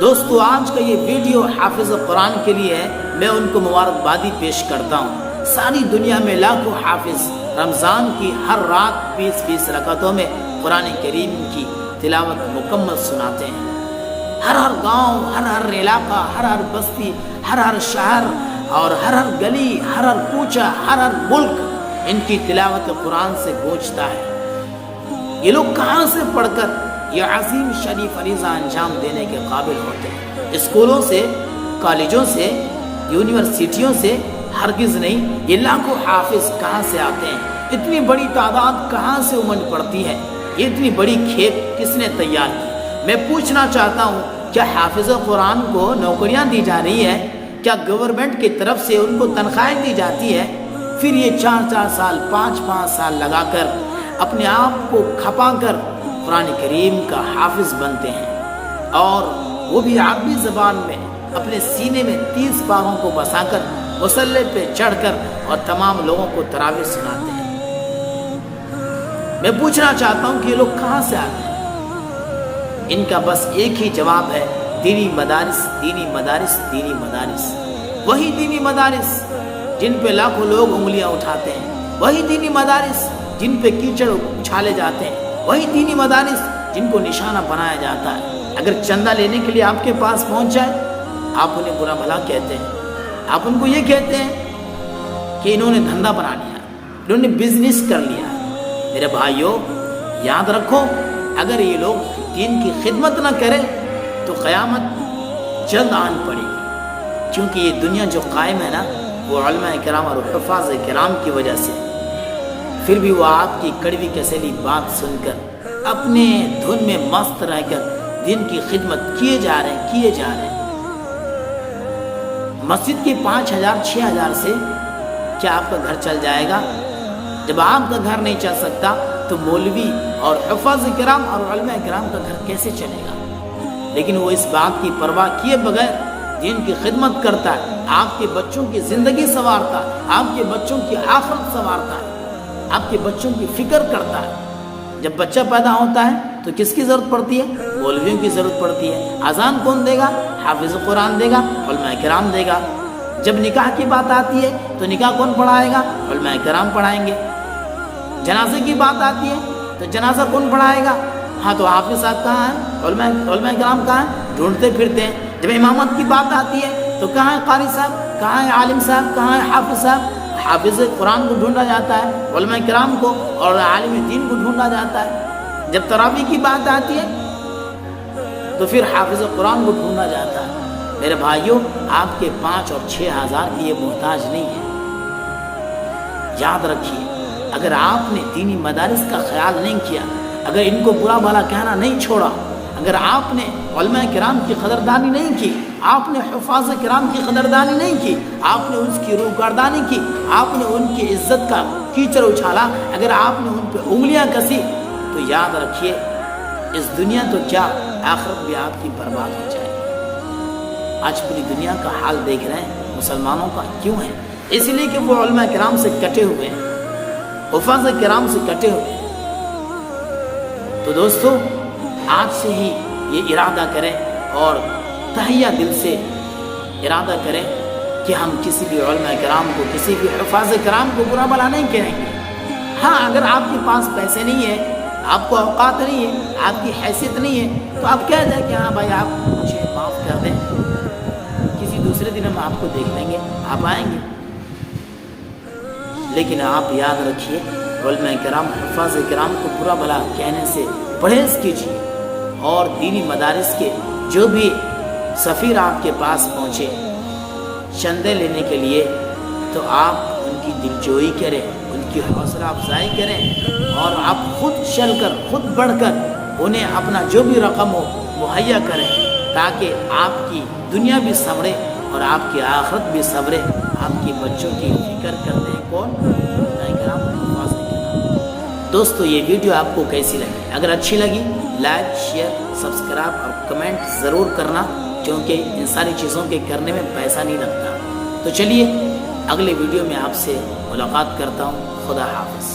دوستو آج کا یہ ویڈیو حافظ قرآن کے لیے ہے، میں ان کو مبارکبادی پیش کرتا ہوں۔ ساری دنیا میں لاکھوں حافظ رمضان کی ہر رات 20 رکعتوں میں قرآن کریم کی تلاوت مکمل سناتے ہیں۔ ہر گاؤں، ہر علاقہ، ہر بستی، ہر شہر اور ہر گلی، ہر کوچہ، ہر ملک ان کی تلاوت قرآن سے گونجتا ہے۔ یہ لوگ کہاں سے پڑھ کر یہ عظیم شریف فریضہ انجام دینے کے قابل ہوتے ہیں؟ اسکولوں سے، کالجوں سے، یونیورسٹیوں سے ہرگز نہیں۔ یہ لاکھوں حافظ کہاں سے آتے ہیں؟ اتنی بڑی تعداد کہاں سے امنڈ پڑتی ہے؟ یہ اتنی بڑی کھیپ کس نے تیار کی؟ میں پوچھنا چاہتا ہوں، کیا حافظ قرآن کو نوکریاں دی جا رہی ہے؟ کیا گورنمنٹ کی طرف سے ان کو تنخواہیں دی جاتی ہے؟ پھر یہ 4 سال 5 سال لگا کر اپنے آپ کو کھپا کر قرآن کریم کا حافظ بنتے ہیں، اور وہ بھی عربی زبان میں اپنے سینے میں 30 پاروں کو بسا کر مصلی پہ چڑھ کر اور تمام لوگوں کو تراویح سناتے ہیں۔ میں پوچھنا چاہتا ہوں کہ یہ لوگ کہاں سے آتے ہیں؟ ان کا بس ایک ہی جواب ہے، دینی مدارس، دینی مدارس، دینی مدارس۔ وہی دینی مدارس جن پہ لاکھوں لوگ انگلیاں اٹھاتے ہیں، وہی دینی مدارس جن پہ کیچڑ اچھالے جاتے ہیں، وہی دینی مدارس جن کو نشانہ بنایا جاتا ہے۔ اگر چندہ لینے کے لیے آپ کے پاس پہنچ جائے، آپ انہیں برا بھلا کہتے ہیں، آپ ان کو یہ کہتے ہیں کہ انہوں نے دھندا بنا لیا، انہوں نے بزنس کر لیا۔ میرے بھائیوں، یاد رکھو، اگر یہ لوگ دین کی خدمت نہ کریں تو قیامت جلد آن پڑے گی، کیونکہ یہ دنیا جو قائم ہے نا، وہ علماء کرام اور حفاظ کرام کی وجہ سے۔ پھر بھی وہ آپ کی کڑوی کسیلی بات سن کر اپنے دھن میں مست رہ کر دین کی خدمت کیے جا رہے ہیں۔ مسجد کی 5000 6000 سے کیا آپ کا گھر چل جائے گا؟ جب آپ کا گھر نہیں چل سکتا تو مولوی اور حفاظ کرام اور علماء کرام کا گھر کیسے چلے گا؟ لیکن وہ اس بات کی پرواہ کیے بغیر دین کی خدمت کرتا ہے، آپ کے بچوں کی زندگی سنوارتا ہے، آپ کے بچوں کی آخرت سنوارتا ہے، آپ کے بچوں کی فکر کرتا ہے۔ جب بچہ پیدا ہوتا ہے تو کس کی ضرورت پڑتی ہے؟ مولویوں کی ضرورت پڑتی ہے۔ اذان کون دے گا؟ حافظ قرآن دے گا، علماء کرام دے گا۔ جب نکاح کی بات آتی ہے تو نکاح کون پڑھائے گا؟ علماء کرام پڑھائیں گے۔ جنازے کی بات آتی ہے تو جنازہ کون پڑھائے گا؟ ہاں تو حافظ صاحب کہاں ہیں؟ علماء کرام کہاں ہیں؟ ڈھونڈتے پھرتے ہیں۔ جب امامت کی بات آتی ہے تو کہاں ہے قاری صاحب، کہاں ہے عالم صاحب، کہاں ہے حافظ صاحب؟ حافظ قرآن کو ڈھونڈا جاتا ہے، علماء کرام کو اور عالم دین کو ڈھونڈا جاتا ہے۔ جب تراویح کی بات آتی ہے تو پھر حافظ قرآن کو ڈھونڈا جاتا ہے۔ میرے بھائیوں، آپ کے 5 اور 6 ہزار کی یہ محتاج نہیں ہے۔ یاد رکھیے، اگر آپ نے دینی مدارس کا خیال نہیں کیا، اگر ان کو برا بھلا کہنا نہیں چھوڑا، اگر آپ نے علماء کرام کی قدردانی نہیں کی، آپ نے حفاظ کرام کی قدردانی نہیں کی، آپ نے ان کی روگردانی کی، آپ نے ان کی عزت کا کیچڑ اچھالا، اگر آپ نے ان پہ انگلیاں کسی، تو یاد رکھیے، اس دنیا تو کیا، آخرت بھی آپ کی برباد ہو جائے گی۔ آج پوری دنیا کا حال دیکھ رہے ہیں، مسلمانوں کا کیوں ہے؟ اس لیے کہ وہ علماء کرام سے کٹے ہوئے ہیں، حفاظ کرام سے کٹے ہوئے ہیں۔ تو دوستو، آج سے ہی یہ ارادہ کریں اور تہیہ دل سے ارادہ کریں کہ ہم کسی بھی علماء کرام کو، کسی بھی حفاظ کرام کو برا بھلا نہیں کہیں گے۔ ہاں، اگر آپ کے پاس پیسے نہیں ہیں، آپ کو اوقات نہیں ہے، آپ کی حیثیت نہیں ہے، تو آپ کہہ دیں کہ ہاں بھائی آپ مجھے معاف کر دیں، کسی دوسرے دن ہم آپ کو دیکھ لیں گے، آپ آئیں گے۔ لیکن آپ یاد رکھیے، علماء کرام، حفاظ کرام کو برا بھلا کہنے سے پرہیز کیجیے، اور دینی مدارس کے جو بھی سفیر آپ کے پاس پہنچے چندے لینے کے لیے، تو آپ ان کی دلجوئی کریں، ان کی حوصلہ افزائی کریں، اور آپ خود چل کر، خود بڑھ کر انہیں اپنا جو بھی رقم ہو مہیا کریں، تاکہ آپ کی دنیا بھی سنورے اور آپ کی آخرت بھی سنورے۔ آپ کے بچوں کی فکر کرتے ہیں کون؟ دوستو، یہ ویڈیو آپ کو کیسی لگی؟ اگر اچھی لگی، لائک، شیئر، سبسکرائب اور کمنٹ ضرور کرنا، کیونکہ ان ساری چیزوں کے کرنے میں پیسہ نہیں لگتا۔ تو چلیے، اگلے ویڈیو میں آپ سے ملاقات کرتا ہوں۔ خدا حافظ۔